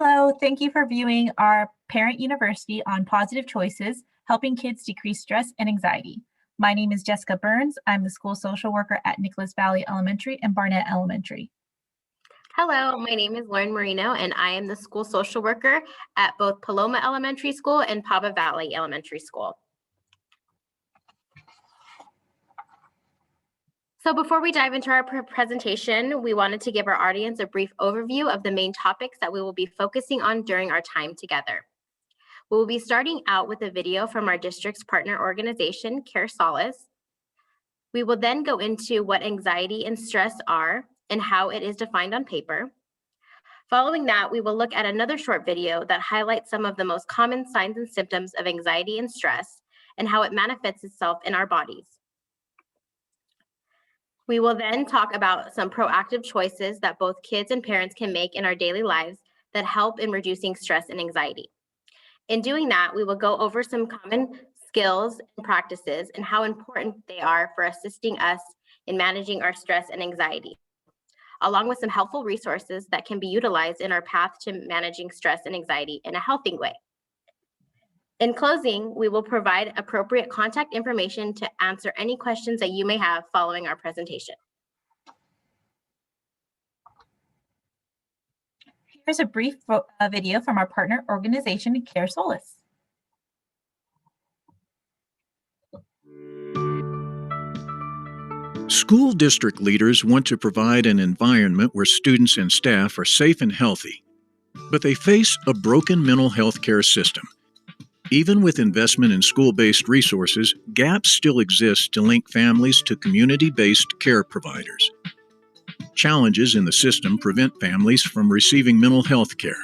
Hello, thank you for viewing our Parent University on Positive Choices, helping kids decrease stress and anxiety. My name is Jessica Burns. I'm the school social worker at Nicholas Valley Elementary and Barnett Elementary. Hello, my name is Lauren Marino, and I am the school social worker at both Paloma Elementary School and Pava Valley Elementary School. So before we dive into our presentation, we wanted to give our audience a brief overview of the main topics that we will be focusing on during our time together. We will be starting out with a video from our district's partner organization, CareSolace. We will then go into what anxiety and stress are and how it is defined on paper. Following that, we will look at another short video that highlights some of the most common signs and symptoms of anxiety and stress and how it manifests itself in our bodies. We will then talk about some proactive choices that both kids and parents can make in our daily lives that help in reducing stress and anxiety. In doing that, we will go over some common skills and practices and how important they are for assisting us in managing our stress and anxiety, along with some helpful resources that can be utilized in our path to managing stress and anxiety in a healthy way. In closing, we will provide appropriate contact information to answer any questions that you may have following our presentation. Here's a brief video from our partner organization, CareSolace. School district leaders want to provide an environment where students and staff are safe and healthy, but they face a broken mental health care system. Even with investment in school-based resources, gaps still exist to link families to community-based care providers. Challenges in the system prevent families from receiving mental health care,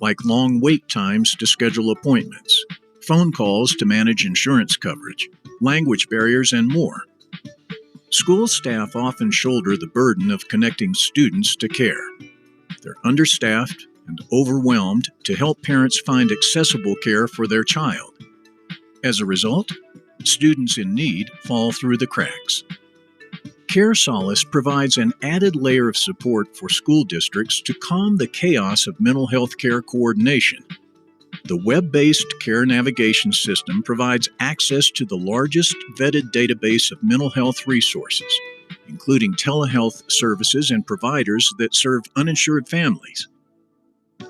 like long wait times to schedule appointments, phone calls to manage insurance coverage, language barriers, and more. School staff often shoulder the burden of connecting students to care. They're understaffed and overwhelmed to help parents find accessible care for their child. As a result, students in need fall through the cracks. CareSolace provides an added layer of support for school districts to calm the chaos of mental health care coordination. The web-based care navigation system provides access to the largest vetted database of mental health resources, including telehealth services and providers that serve uninsured families.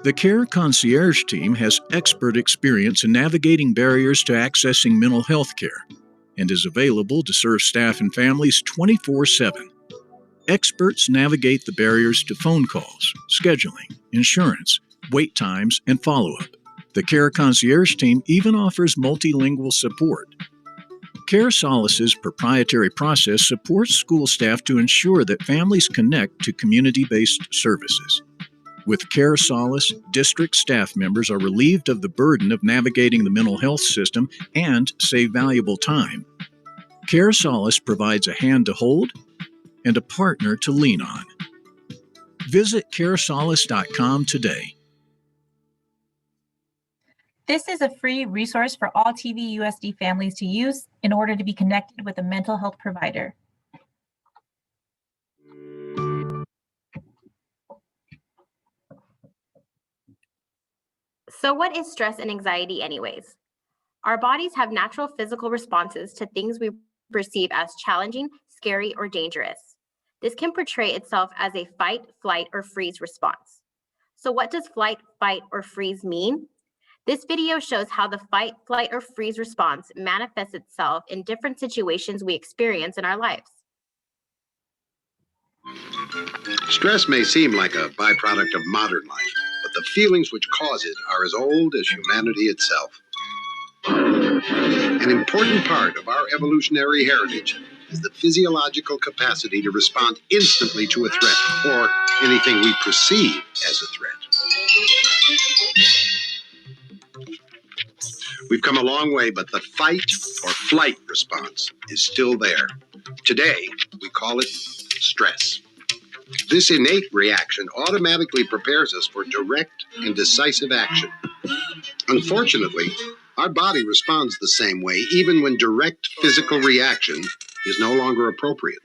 The Care Concierge team has expert experience in navigating barriers to accessing mental health care and is available to serve staff and families 24/7. Experts navigate the barriers to phone calls, scheduling, insurance, wait times, and follow-up. The Care Concierge team even offers multilingual support. CareSolace's proprietary process supports school staff to ensure that families connect to community-based services. With CareSolace, district staff members are relieved of the burden of navigating the mental health system and save valuable time. CareSolace provides a hand to hold and a partner to lean on. Visit caresolace.com today. This is a free resource for all TVUSD families to use in order to be connected with a mental health provider. So what is stress and anxiety anyways? Our bodies have natural physical responses to things we perceive as challenging, scary, or dangerous. This can portray itself as a fight, flight, or freeze response. So what does flight, fight, or freeze mean? This video shows how the fight, flight, or freeze response manifests itself in different situations we experience in our lives. Stress may seem like a byproduct of modern life, but the feelings which cause it are as old as humanity itself. An important part of our evolutionary heritage is the physiological capacity to respond instantly to a threat, or anything we perceive as a threat. We've come a long way, but the fight or flight response is still there. Today, we call it stress. This innate reaction automatically prepares us for direct and decisive action. Unfortunately, our body responds the same way, even when direct physical reaction is no longer appropriate.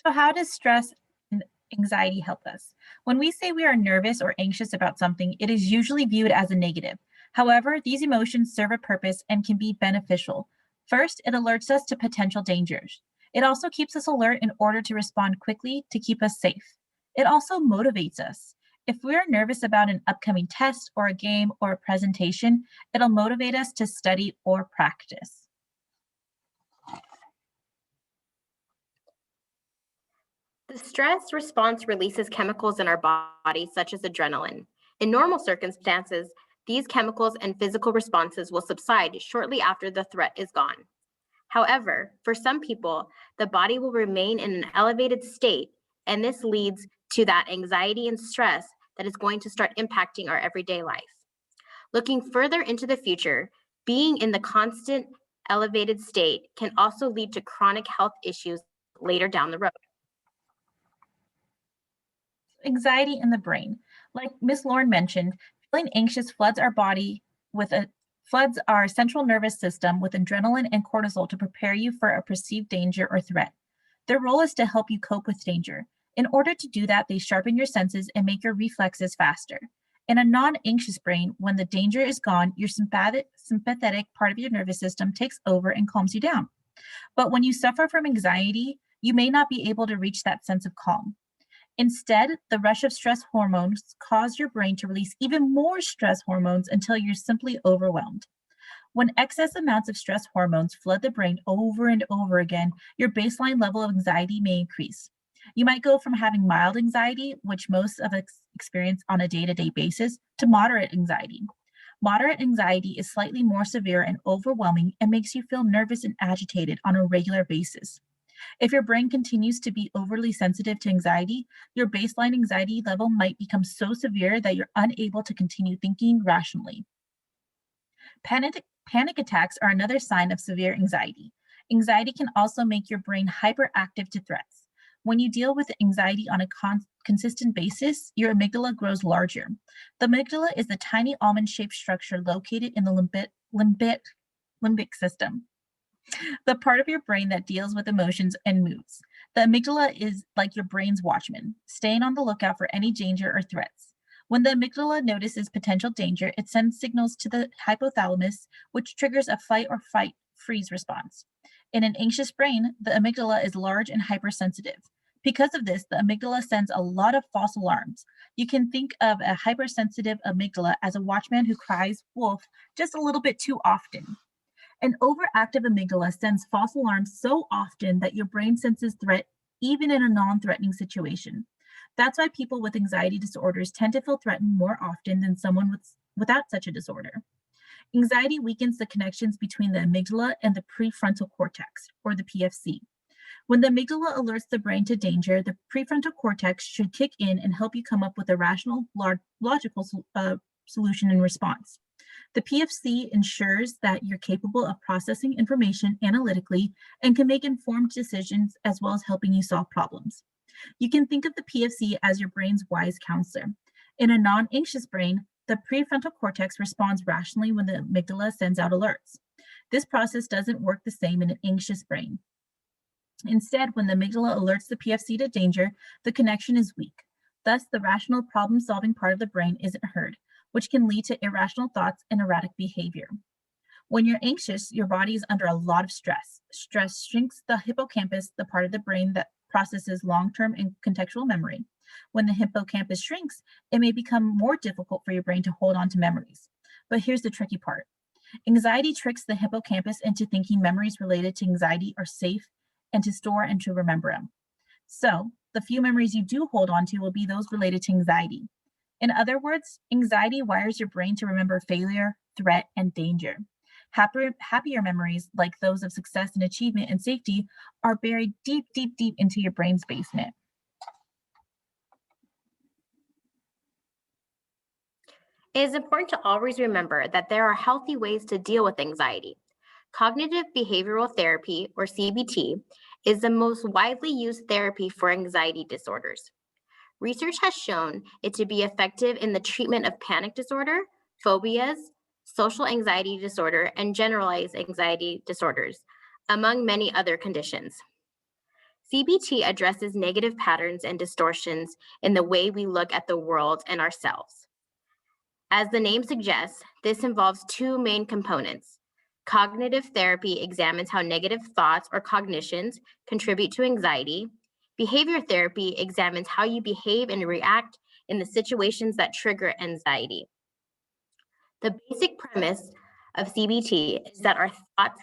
So how does stress and anxiety help us? When we say we are nervous or anxious about something, it is usually viewed as a negative. However, these emotions serve a purpose and can be beneficial. First, it alerts us to potential dangers. It also keeps us alert in order to respond quickly to keep us safe. It also motivates us. If we are nervous about an upcoming test or a game or a presentation, it'll motivate us to study or practice. The stress response releases chemicals in our body, such as adrenaline. In normal circumstances, these chemicals and physical responses will subside shortly after the threat is gone. However, for some people, the body will remain in an elevated state, and this leads to that anxiety and stress that is going to start impacting our everyday life. Looking further into the future, being in the constant elevated state can also lead to chronic health issues later down the road. Anxiety in the brain. Like Miss Lauren mentioned, feeling anxious floods our central nervous system with adrenaline and cortisol to prepare you for a perceived danger or threat. Their role is to help you cope with danger. In order to do that, they sharpen your senses and make your reflexes faster. In a non-anxious brain, when the danger is gone, your sympathetic part of your nervous system takes over and calms you down. But when you suffer from anxiety, you may not be able to reach that sense of calm. Instead, the rush of stress hormones cause your brain to release even more stress hormones until you're simply overwhelmed. When excess amounts of stress hormones flood the brain over and over again, your baseline level of anxiety may increase. You might go from having mild anxiety, which most of us experience on a day to day basis, to moderate anxiety. Moderate anxiety is slightly more severe and overwhelming and makes you feel nervous and agitated on a regular basis. If your brain continues to be overly sensitive to anxiety, your baseline anxiety level might become so severe that you're unable to continue thinking rationally. Panic attacks are another sign of severe anxiety. Anxiety can also make your brain hyperactive to threats. When you deal with anxiety on a consistent basis, your amygdala grows larger. The amygdala is the tiny almond shaped structure located in the limbic system, the part of your brain that deals with emotions and moods. The amygdala is like your brain's watchman, staying on the lookout for any danger or threats. When the amygdala notices potential danger, it sends signals to the hypothalamus, which triggers a fight or fight freeze response. In an anxious brain, the amygdala is large and hypersensitive. Because of this, the amygdala sends a lot of false alarms. You can think of a hypersensitive amygdala as a watchman who cries wolf just a little bit too often. An overactive amygdala sends false alarms so often that your brain senses threat even in a non-threatening situation. That's why people with anxiety disorders tend to feel threatened more often than someone without such a disorder. Anxiety weakens the connections between the amygdala and the prefrontal cortex, or the PFC. When the amygdala alerts the brain to danger, the prefrontal cortex should kick in and help you come up with a rational, logical solution in response. The PFC ensures that you're capable of processing information analytically and can make informed decisions as well as helping you solve problems. You can think of the PFC as your brain's wise counselor. In a non anxious brain, the prefrontal cortex responds rationally when the amygdala sends out alerts. This process doesn't work the same in an anxious brain. Instead, when the amygdala alerts the PFC to danger, the connection is weak. Thus, the rational problem solving part of the brain isn't heard, which can lead to irrational thoughts and erratic behavior. When you're anxious, your body is under a lot of stress. Stress shrinks the hippocampus, the part of the brain that processes long-term and contextual memory. When the hippocampus shrinks, it may become more difficult for your brain to hold on to memories. But here's the tricky part. Anxiety tricks the hippocampus into thinking memories related to anxiety are safe and to store and to remember them. So, the few memories you do hold on to will be those related to anxiety. In other words, anxiety wires your brain to remember failure, threat, and danger. Happier memories, like those of success and achievement and safety, are buried deep, deep, deep into your brain's basement. It is important to always remember that there are healthy ways to deal with anxiety. Cognitive behavioral therapy, or CBT, is the most widely used therapy for anxiety disorders. Research has shown it to be effective in the treatment of panic disorder, phobias, social anxiety disorder, and generalized anxiety disorders, among many other conditions. CBT addresses negative patterns and distortions in the way we look at the world and ourselves. As the name suggests, this involves two main components. Cognitive therapy examines how negative thoughts or cognitions contribute to anxiety. Behavior therapy examines how you behave and react in the situations that trigger anxiety. The basic premise of CBT is that our thoughts,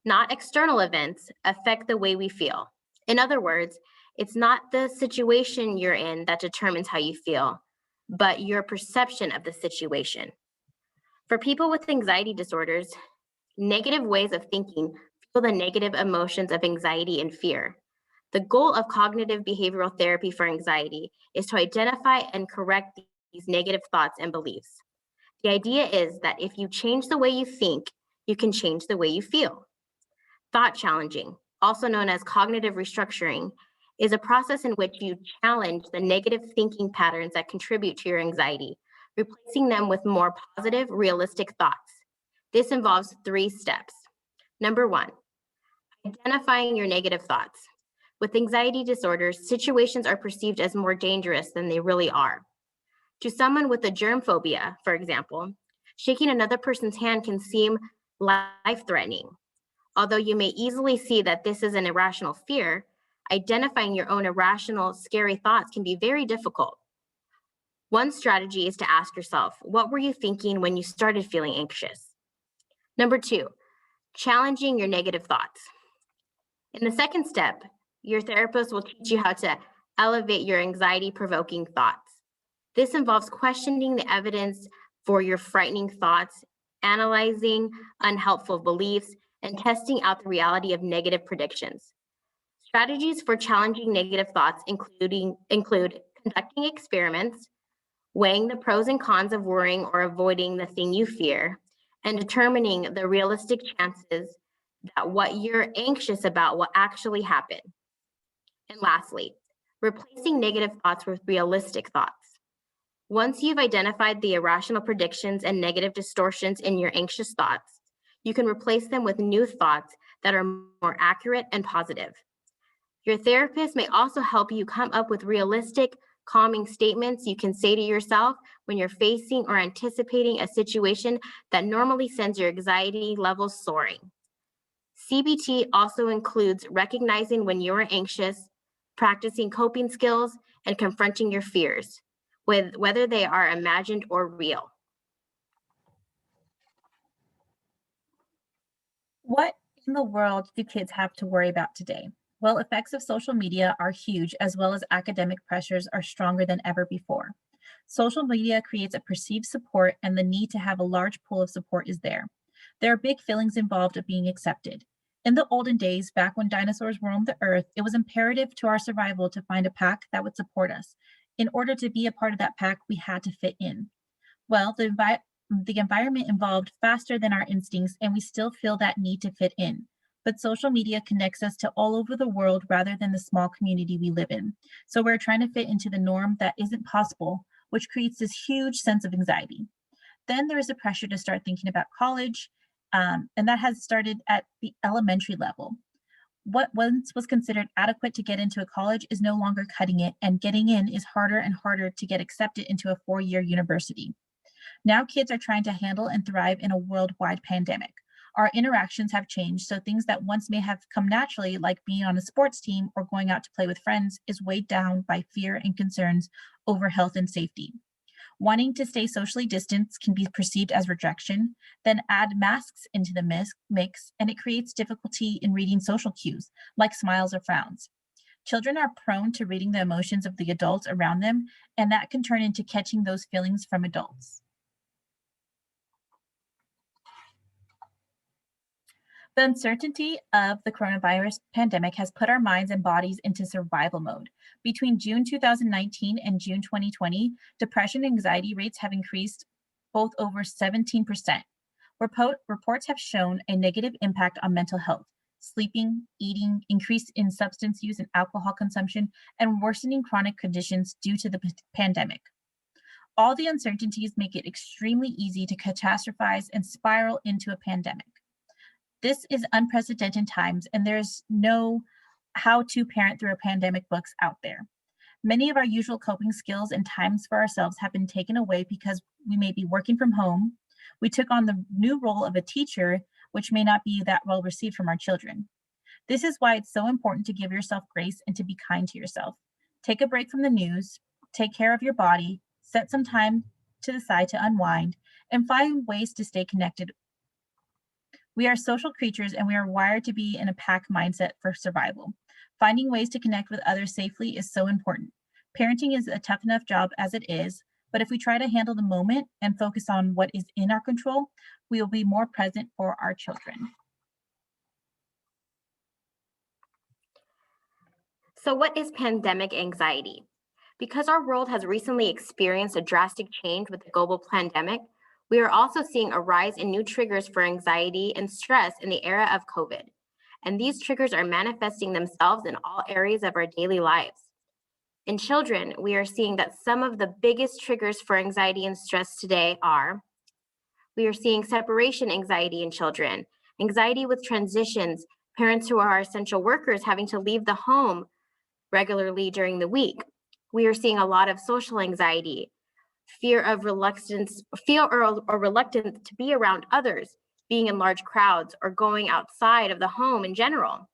not external events, affect the way we feel. In other words, it's not the situation you're in that determines how you feel, but your perception of the situation. For people with anxiety disorders, negative ways of thinking fuel the negative emotions of anxiety and fear. The goal of cognitive behavioral therapy for anxiety is to identify and correct these negative thoughts and beliefs. The idea is that if you change the way you think, you can change the way you feel. Thought challenging, also known as cognitive restructuring, is a process in which you challenge the negative thinking patterns that contribute to your anxiety, replacing them with more positive, realistic thoughts. This involves 3 steps. Number 1, identifying your negative thoughts. With anxiety disorders, situations are perceived as more dangerous than they really are. To someone with a germ phobia, for example, shaking another person's hand can seem life-threatening. Although you may easily see that this is an irrational fear, identifying your own irrational, scary thoughts can be very difficult. One strategy is to ask yourself, what were you thinking when you started feeling anxious? Number 2, challenging your negative thoughts. In the second step, your therapist will teach you how to elevate your anxiety-provoking thoughts. This involves questioning the evidence for your frightening thoughts, analyzing unhelpful beliefs, and testing out the reality of negative predictions. Strategies for challenging negative thoughts include conducting experiments, weighing the pros and cons of worrying or avoiding the thing you fear, and determining the realistic chances that what you're anxious about will actually happen. And lastly, replacing negative thoughts with realistic thoughts. Once you've identified the irrational predictions and negative distortions in your anxious thoughts, you can replace them with new thoughts that are more accurate and positive. Your therapist may also help you come up with realistic, calming statements you can say to yourself when you're facing or anticipating a situation that normally sends your anxiety levels soaring. CBT also includes recognizing when you're anxious, practicing coping skills, and confronting your fears, whether they are imagined or real. What in the world do kids have to worry about today? Well, effects of social media are huge, as well as academic pressures are stronger than ever before. Social media creates a perceived support, and the need to have a large pool of support is there. There are big feelings involved of being accepted. In the olden days, back when dinosaurs roamed the earth, it was imperative to our survival to find a pack that would support us. In order to be a part of that pack, we had to fit in. Well, the environment evolved faster than our instincts, and we still feel that need to fit in. But social media connects us to all over the world rather than the small community we live in. So we're trying to fit into the norm that isn't possible, which creates this huge sense of anxiety. Then there is a pressure to start thinking about college, and that has started at the elementary level. What once was considered adequate to get into a college is no longer cutting it, and getting in is harder and harder to get accepted into a 4-year university. Now kids are trying to handle and thrive in a worldwide pandemic. Our interactions have changed, so things that once may have come naturally, like being on a sports team or going out to play with friends, is weighed down by fear and concerns over health and safety. Wanting to stay socially distanced can be perceived as rejection. Then add masks into the mix, and it creates difficulty in reading social cues, like smiles or frowns. Children are prone to reading the emotions of the adults around them, and that can turn into catching those feelings from adults. The uncertainty of the coronavirus pandemic has put our minds and bodies into survival mode. Between June 2019 and June 2020, depression and anxiety rates have increased both over 17%. Reports have shown a negative impact on mental health, sleeping, eating, increase in substance use and alcohol consumption, and worsening chronic conditions due to the pandemic. All the uncertainties make it extremely easy to catastrophize and spiral into a pandemic. This is unprecedented times, and there's no how to parent through a pandemic books out there. Many of our usual coping skills and times for ourselves have been taken away because we may be working from home. We took on the new role of a teacher, which may not be that well received from our children. This is why it's so important to give yourself grace and to be kind to yourself. Take a break from the news, take care of your body, set some time to the side to unwind, and find ways to stay connected. We are social creatures and we are wired to be in a pack mindset for survival. Finding ways to connect with others safely is so important. Parenting is a tough enough job as it is, but if we try to handle the moment and focus on what is in our control, we will be more present for our children. So what is pandemic anxiety? Because our world has recently experienced a drastic change with the global pandemic, we are also seeing a rise in new triggers for anxiety and stress in the era of COVID. And these triggers are manifesting themselves in all areas of our daily lives. In children, we are seeing that some of the biggest triggers for anxiety and stress today are, we are seeing separation anxiety in children, anxiety with transitions, parents who are essential workers having to leave the home regularly during the week. We are seeing a lot of social anxiety, fear or reluctance to be around others, being in large crowds, or going outside of the home in general.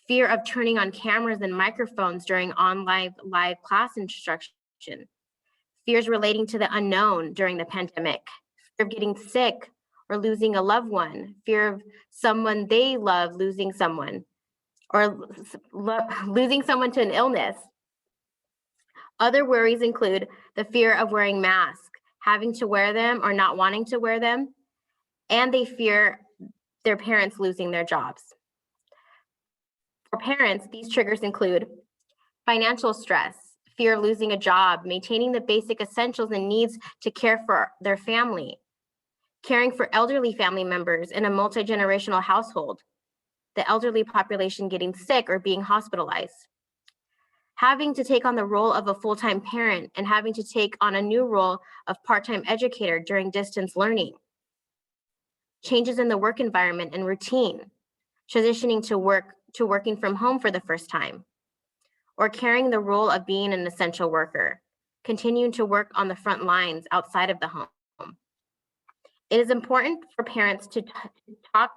Fear of turning on cameras and microphones during online live class instruction. Fears relating to the unknown during the pandemic. Fear of getting sick or losing a loved one. Fear of someone they love losing someone, or losing someone to an illness. Other worries include the fear of wearing masks, having to wear them or not wanting to wear them, and they fear their parents losing their jobs. For parents, these triggers include financial stress, fear of losing a job, maintaining the basic essentials and needs to care for their family, caring for elderly family members in a multi-generational household, the elderly population getting sick or being hospitalized, having to take on the role of a full-time parent and having to take on a new role of part-time educator during distance learning, changes in the work environment and routine, transitioning to working from home for the first time, or carrying the role of being an essential worker, continuing to work on the front lines outside of the home. It is important for parents to talk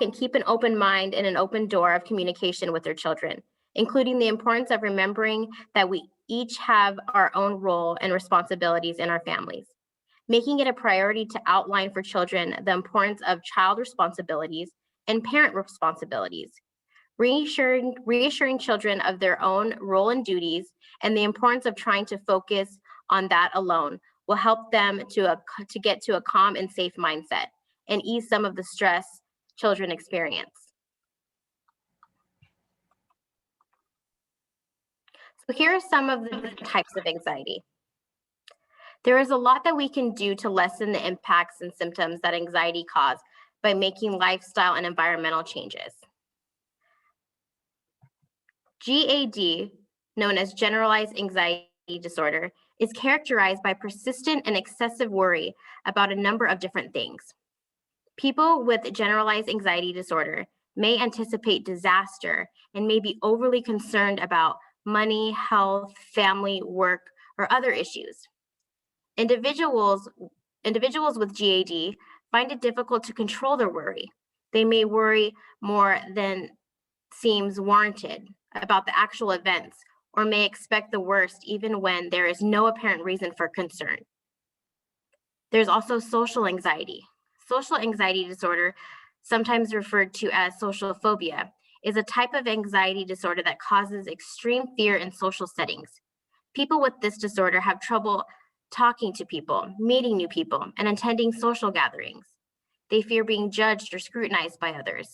and keep an open mind and an open door of communication with their children, including the importance of remembering that we each have our own role and responsibilities in our families. Making it a priority to outline for children the importance of child responsibilities and parent responsibilities. Reassuring children of their own role and duties and the importance of trying to focus on that alone will help them to get to a calm and safe mindset and ease some of the stress children experience. So here are some of the different types of anxiety. There is a lot that we can do to lessen the impacts and symptoms that anxiety causes by making lifestyle and environmental changes. GAD, known as generalized anxiety disorder, is characterized by persistent and excessive worry about a number of different things. People with generalized anxiety disorder may anticipate disaster and may be overly concerned about money, health, family, work, or other issues. Individuals with GAD find it difficult to control their worry. They may worry more than seems warranted about the actual events, or may expect the worst even when there is no apparent reason for concern. There's also social anxiety. Social anxiety disorder, sometimes referred to as social phobia, is a type of anxiety disorder that causes extreme fear in social settings. People with this disorder have trouble talking to people, meeting new people, and attending social gatherings. They fear being judged or scrutinized by others.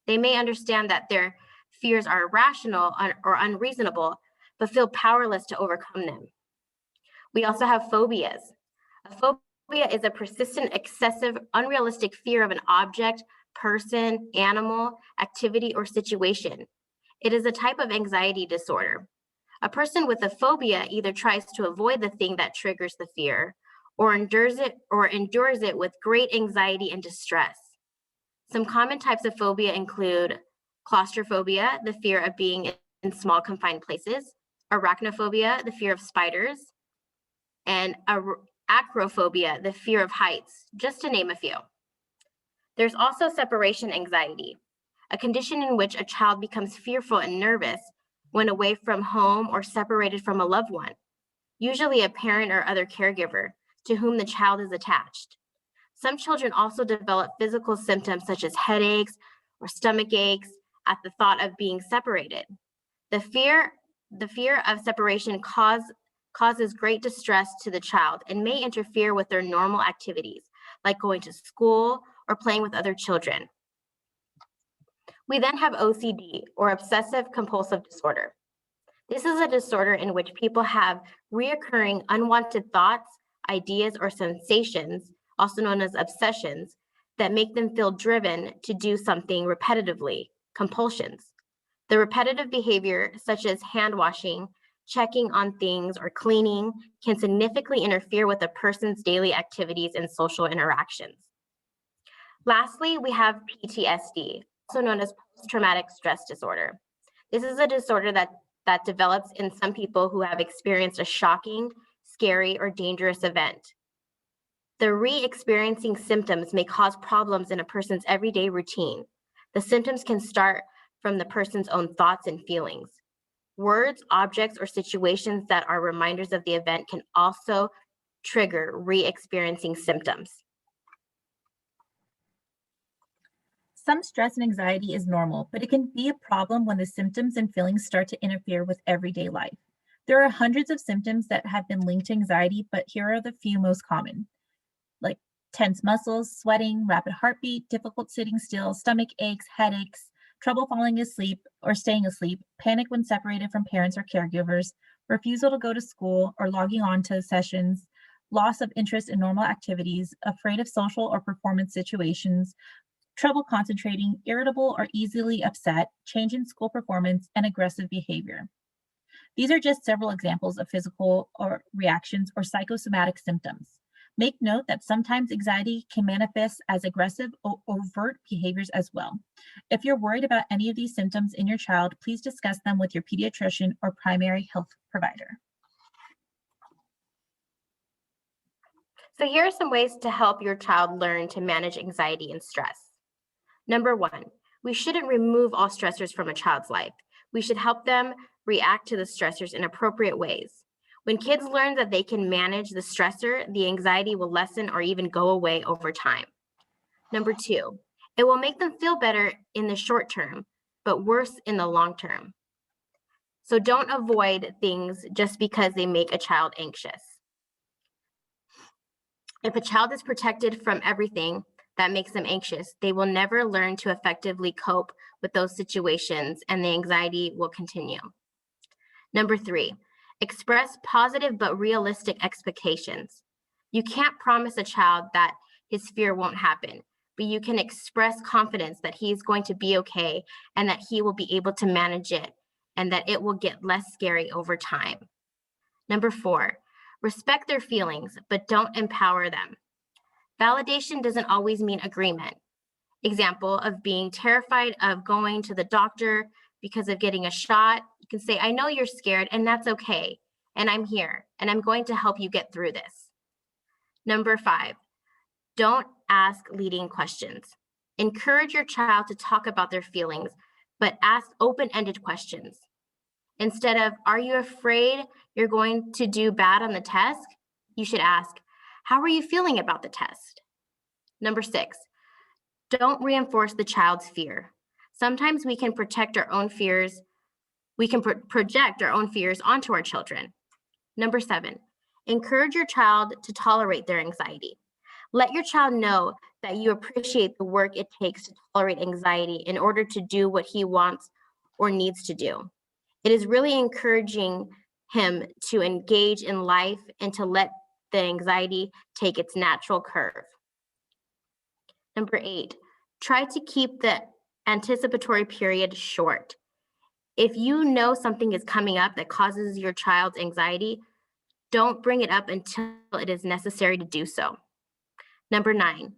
They may understand that their fears are irrational or unreasonable, but feel powerless to overcome them. We also have phobias. A phobia is a persistent, excessive, unrealistic fear of an object, person, animal, activity, or situation. It is a type of anxiety disorder. A person with a phobia either tries to avoid the thing that triggers the fear, or endures it with great anxiety and distress. Some common types of phobia include claustrophobia, the fear of being in small confined places, arachnophobia, the fear of spiders, and acrophobia, the fear of heights, just to name a few. There's also separation anxiety, a condition in which a child becomes fearful and nervous when away from home or separated from a loved one, usually a parent or other caregiver to whom the child is attached. Some children also develop physical symptoms such as headaches or stomach aches at the thought of being separated. The fear of separation causes great distress to the child and may interfere with their normal activities, like going to school or playing with other children. We then have OCD, or obsessive compulsive disorder. This is a disorder in which people have reoccurring unwanted thoughts, ideas, or sensations, also known as obsessions, that make them feel driven to do something repetitively, compulsions. The repetitive behavior, such as hand washing, checking on things, or cleaning, can significantly interfere with a person's daily activities and social interactions. Lastly, we have PTSD, also known as post-traumatic stress disorder. This is a disorder that develops in some people who have experienced a shocking, scary, or dangerous event. The re-experiencing symptoms may cause problems in a person's everyday routine. The symptoms can start from the person's own thoughts and feelings. Words, objects, or situations that are reminders of the event can also trigger re-experiencing symptoms. Some stress and anxiety is normal, but it can be a problem when the symptoms and feelings start to interfere with everyday life. There are hundreds of symptoms that have been linked to anxiety, but here are the few most common, like tense muscles, sweating, rapid heartbeat, difficult sitting still, stomach aches, headaches, trouble falling asleep or staying asleep, panic when separated from parents or caregivers, refusal to go to school or logging on to sessions, loss of interest in normal activities, afraid of social or performance situations, trouble concentrating, irritable or easily upset, change in school performance, and aggressive behavior. These are just several examples of physical or reactions or psychosomatic symptoms. Make note that sometimes anxiety can manifest as aggressive or overt behaviors as well. If you're worried about any of these symptoms in your child, please discuss them with your pediatrician or primary health provider. So here are some ways to help your child learn to manage anxiety and stress. Number one, we shouldn't remove all stressors from a child's life. We should help them react to the stressors in appropriate ways. When kids learn that they can manage the stressor, the anxiety will lessen or even go away over time. Number two, it will make them feel better in the short term, but worse in the long term. So don't avoid things just because they make a child anxious. If a child is protected from everything that makes them anxious, they will never learn to effectively cope with those situations and the anxiety will continue. Number three, express positive but realistic expectations. You can't promise a child that his fear won't happen, but you can express confidence that he's going to be okay and that he will be able to manage it and that it will get less scary over time. Number four, respect their feelings, but don't empower them. Validation doesn't always mean agreement. Example of being terrified of going to the doctor because of getting a shot. You can say, I know you're scared and that's okay. And I'm here and I'm going to help you get through this. Number five, don't ask leading questions. Encourage your child to talk about their feelings, but ask open-ended questions. Instead of, are you afraid you're going to do bad on the test? You should ask, how are you feeling about the test? Number six, don't reinforce the child's fear. Sometimes we can protect our own fears. We can project our own fears onto our children. Number seven, encourage your child to tolerate their anxiety. Let your child know that you appreciate the work it takes to tolerate anxiety in order to do what he wants or needs to do. It is really encouraging him to engage in life and to let the anxiety take its natural curve. Number eight, try to keep the anticipatory period short. If you know something is coming up that causes your child's anxiety, don't bring it up until it is necessary to do so. Number nine,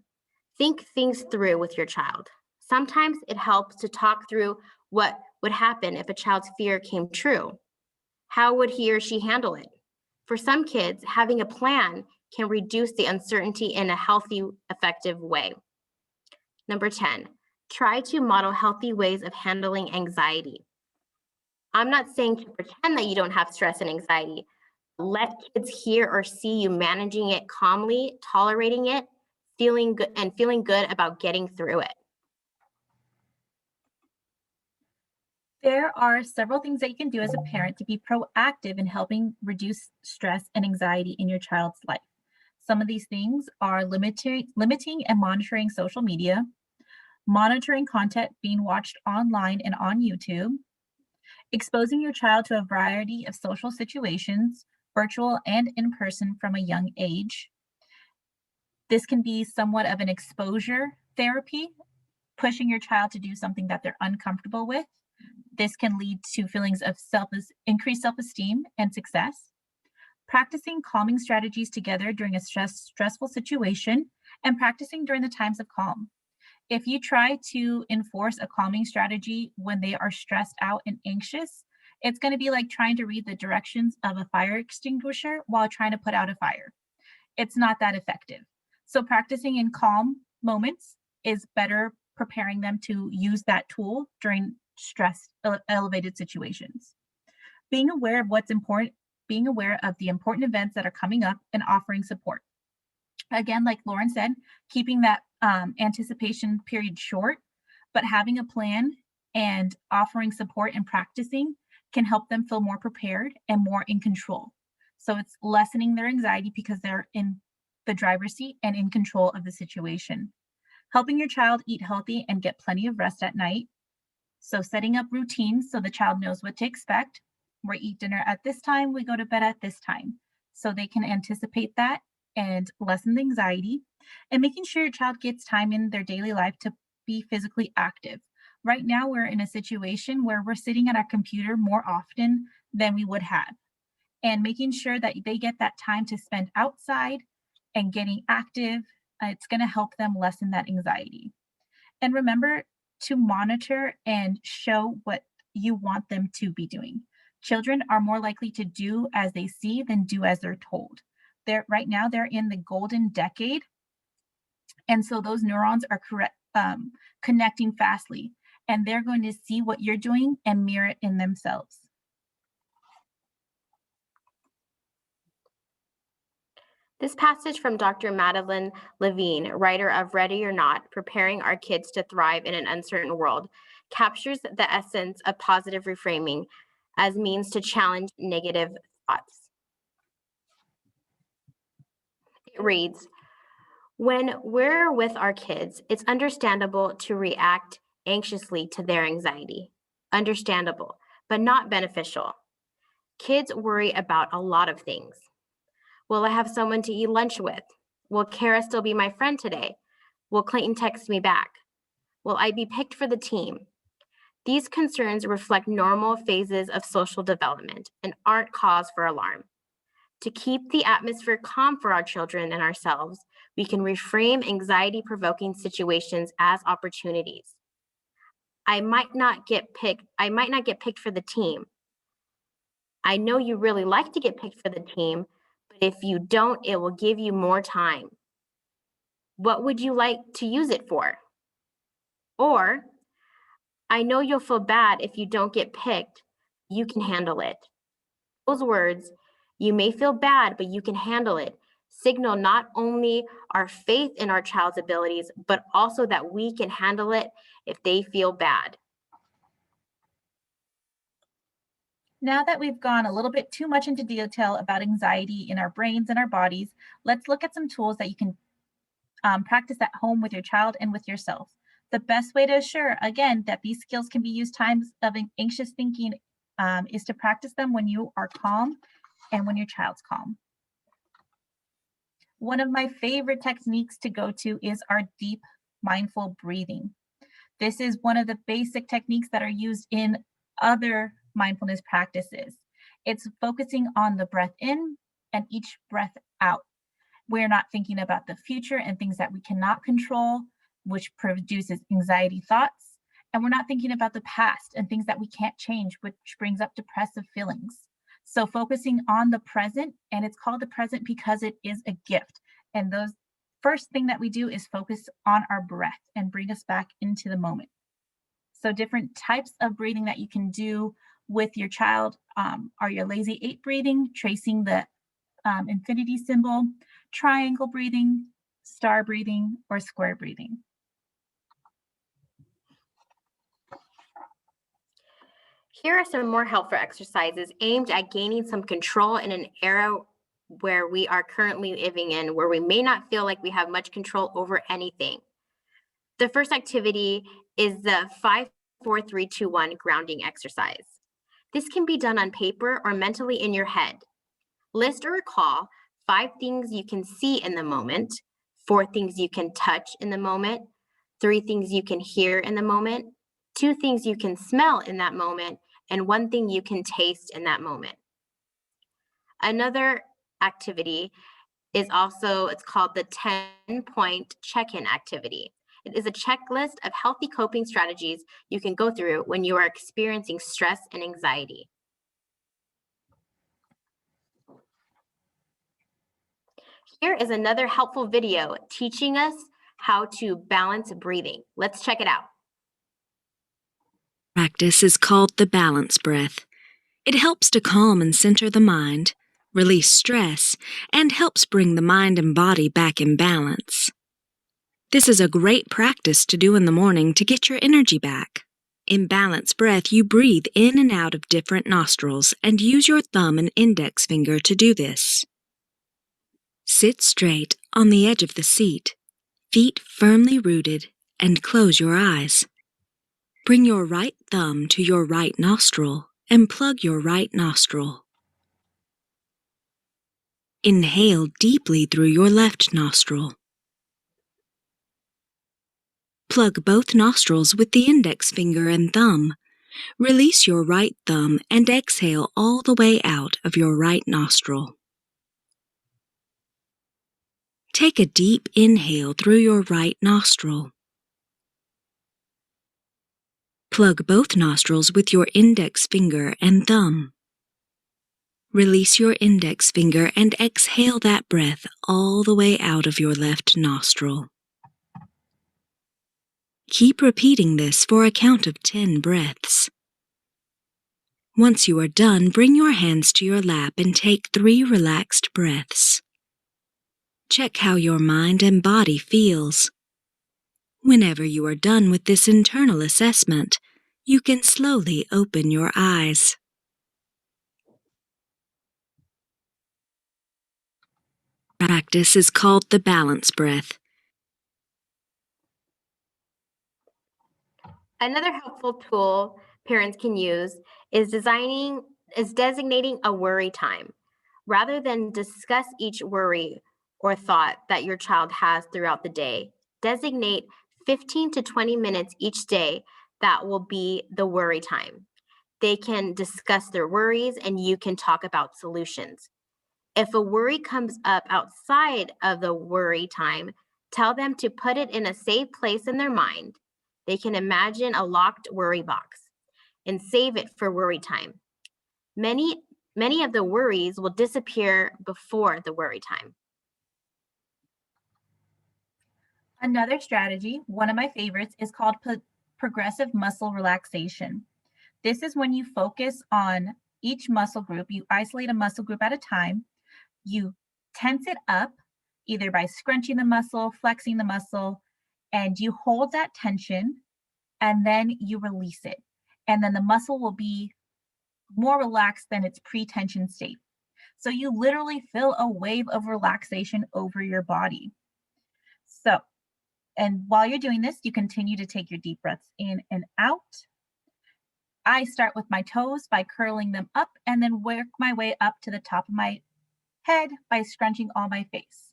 think things through with your child. Sometimes it helps to talk through what would happen if a child's fear came true. How would he or she handle it? For some kids, having a plan can reduce the uncertainty in a healthy, effective way. Number 10, try to model healthy ways of handling anxiety. I'm not saying to pretend that you don't have stress and anxiety. Let kids hear or see you managing it calmly, tolerating it, feeling good about getting through it. There are several things that you can do as a parent to be proactive in helping reduce stress and anxiety in your child's life. Some of these things are limiting and monitoring social media, monitoring content being watched online and on YouTube, exposing your child to a variety of social situations, virtual and in person from a young age. This can be somewhat of an exposure therapy, pushing your child to do something that they're uncomfortable with. This can lead to feelings of increased self-esteem and success. Practicing calming strategies together during a stressful situation, and practicing during the times of calm. If you try to enforce a calming strategy when they are stressed out and anxious, it's going to be like trying to read the directions of a fire extinguisher while trying to put out a fire. It's not that effective. So practicing in calm moments is better preparing them to use that tool during stress elevated situations. Being aware of what's important, being aware of the important events that are coming up and offering support. Again, like Lauren said, keeping that anticipation period short, but having a plan and offering support and practicing can help them feel more prepared and more in control. So it's lessening their anxiety because they're in the driver's seat and in control of the situation. Helping your child eat healthy and get plenty of rest at night. So setting up routines so the child knows what to expect. We eat dinner at this time, we go to bed at this time. So they can anticipate that and lessen the anxiety. And making sure your child gets time in their daily life to be physically active. Right now, we're in a situation where we're sitting at our computer more often than we would have. And making sure that they get that time to spend outside and getting active, it's going to help them lessen that anxiety. And remember to monitor and show what you want them to be doing. Children are more likely to do as they see than do as they're told. Right now, they're in the golden decade. And so those neurons are connecting fastly, and they're going to see what you're doing and mirror it in themselves. This passage from Dr. Madeline Levine, writer of Ready or Not, Preparing Our Kids to Thrive in an Uncertain World, captures the essence of positive reframing as means to challenge negative thoughts. It reads, when we're with our kids, it's understandable to react anxiously to their anxiety. Understandable, but not beneficial. Kids worry about a lot of things. Will I have someone to eat lunch with? Will Kara still be my friend today? Will Clayton text me back? Will I be picked for the team? These concerns reflect normal phases of social development and aren't cause for alarm. To keep the atmosphere calm for our children and ourselves, we can reframe anxiety-provoking situations as opportunities. I might not get picked for the team. I know you really like to get picked for the team, but if you don't, it will give you more time. What would you like to use it for? Or, I know you'll feel bad if you don't get picked. You can handle it. Those words, you may feel bad, but you can handle it, signal not only our faith in our child's abilities, but also that we can handle it if they feel bad. Now that we've gone a little bit too much into detail about anxiety in our brains and our bodies, let's look at some tools that you can practice at home with your child and with yourself. The best way to assure, again, that these skills can be used times of anxious thinking is to practice them when you are calm and when your child's calm. One of my favorite techniques to go to is our deep mindful breathing. This is one of the basic techniques that are used in other mindfulness practices. It's focusing on the breath in and each breath out. We're not thinking about the future and things that we cannot control. which produces anxiety thoughts. And we're not thinking about the past and things that we can't change, which brings up depressive feelings. So focusing on the present, and it's called the present because it is a gift. And those first thing that we do is focus on our breath and bring us back into the moment. So different types of breathing that you can do with your child are your lazy 8 breathing, tracing the infinity symbol, triangle breathing, star breathing, or square breathing. Here are some more helpful exercises aimed at gaining some control in an era where we are currently living in, where we may not feel like we have much control over anything. The first activity is the 5, 4, 3, 2, 1 grounding exercise. This can be done on paper or mentally in your head. List or recall 5 things you can see in the moment, 4 things you can touch in the moment, 3 things you can hear in the moment, 2 things you can smell in that moment, and 1 thing you can taste in that moment. Another activity is also, it's called the 10-point check-in activity. It is a checklist of healthy coping strategies you can go through when you are experiencing stress and anxiety. Here is another helpful video teaching us how to balance breathing. Let's check it out. Practice is called the balance breath. It helps to calm and center the mind, release stress, and helps bring the mind and body back in balance. This is a great practice to do in the morning to get your energy back. In balance breath, you breathe in and out of different nostrils and use your thumb and index finger to do this. Sit straight on the edge of the seat, feet firmly rooted, and close your eyes. Bring your right thumb to your right nostril and plug your right nostril. Inhale deeply through your left nostril. Plug both nostrils with the index finger and thumb. Release your right thumb and exhale all the way out of your right nostril. Take a deep inhale through your right nostril. Plug both nostrils with your index finger and thumb. Release your index finger and exhale that breath all the way out of your left nostril. Keep repeating this for a count of 10 breaths. Once you are done, bring your hands to your lap and take 3 relaxed breaths. Check how your mind and body feels. Whenever you are done with this internal assessment, you can slowly open your eyes. Practice is called the balance breath. Another helpful tool parents can use is designating a worry time. Rather than discuss each worry or thought that your child has throughout the day, designate 15 to 20 minutes each day that will be the worry time. They can discuss their worries and you can talk about solutions. If a worry comes up outside of the worry time, tell them to put it in a safe place in their mind. They can imagine a locked worry box and save it for worry time. Many of the worries will disappear before the worry time. Another strategy, one of my favorites, is called progressive muscle relaxation. This is when you focus on each muscle group. You isolate a muscle group at a time. You tense it up either by scrunching the muscle, flexing the muscle, and you hold that tension and then you release it. And then the muscle will be more relaxed than its pre-tension state. So you literally feel a wave of relaxation over your body. So, and while you're doing this, you continue to take your deep breaths in and out. I start with my toes by curling them up and then work my way up to the top of my head by scrunching all my face.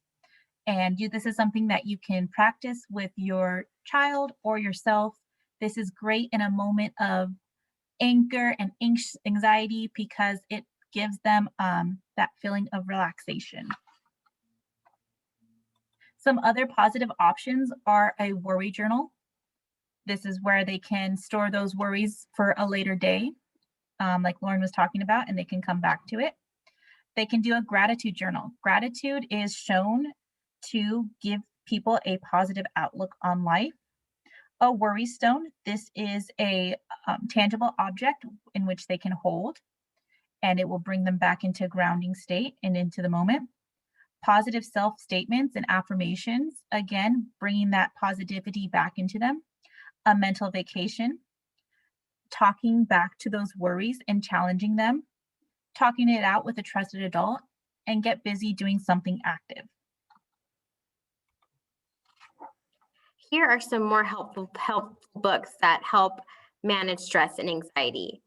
And this is something that you can practice with your child or yourself. This is great in a moment of anger and anxiety because it gives them that feeling of relaxation. Some other positive options are a worry journal. This is where they can store those worries for a later day, like Lauren was talking about, and they can come back to it. They can do a gratitude journal. Gratitude is shown to give people a positive outlook on life. A worry stone, this is a tangible object in which they can hold, and it will bring them back into grounding state and into the moment. Positive self-statements and affirmations, again, bringing that positivity back into them. A mental vacation, talking back to those worries and challenging them, talking it out with a trusted adult, and get busy doing something active. Here are some more helpful books that help manage stress and anxiety.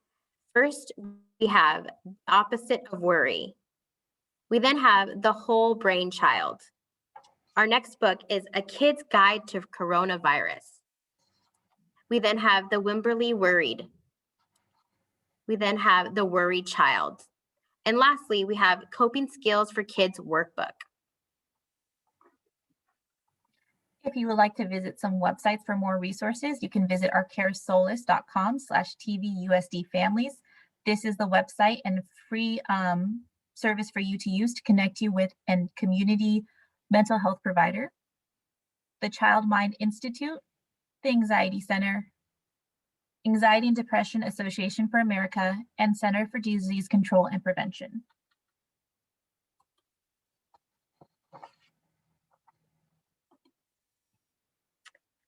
First, we have Opposite of Worry. We then have The Whole Brain Child. Our next book is A Kid's Guide to Coronavirus. We then have The Wimberly Worried. We then have The Worried Child. And lastly, we have Coping Skills for Kids Workbook. If you would like to visit some websites for more resources, you can visit our caresolace.com/TVUSD families. This is the website and free service for you to use to connect you with a community mental health provider, the Child Mind Institute, the Anxiety Center, Anxiety and Depression Association for America, and Center for Disease Control and Prevention.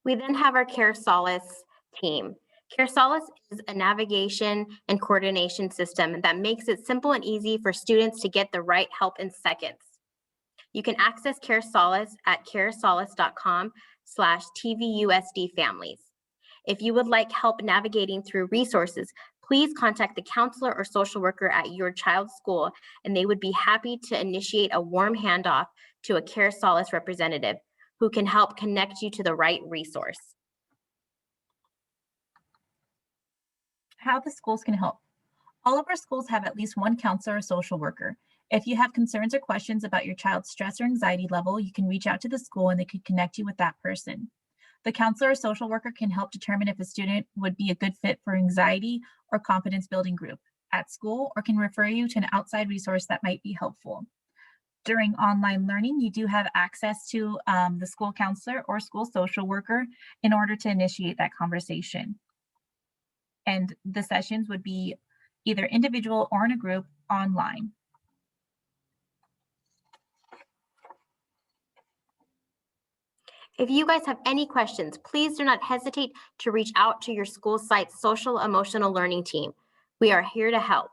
We then have our CareSolace team. CareSolace is a navigation and coordination system that makes it simple and easy for students to get the right help in seconds. You can access CareSolace at caresolace.com/TVUSD families. If you would like help navigating through resources, please contact the counselor or social worker at your child's school, and they would be happy to initiate a warm handoff to a CareSolace representative who can help connect you to the right resource. How the schools can help. All of our schools have at least one counselor or social worker. If you have concerns or questions about your child's stress or anxiety level, you can reach out to the school and they could connect you with that person. The counselor or social worker can help determine if a student would be a good fit for anxiety or confidence building group at school, or can refer you to an outside resource that might be helpful. During online learning, you do have access to the school counselor or school social worker in order to initiate that conversation. And the sessions would be either individual or in a group online. If you guys have any questions, please do not hesitate to reach out to your school site's social emotional learning team. We are here to help.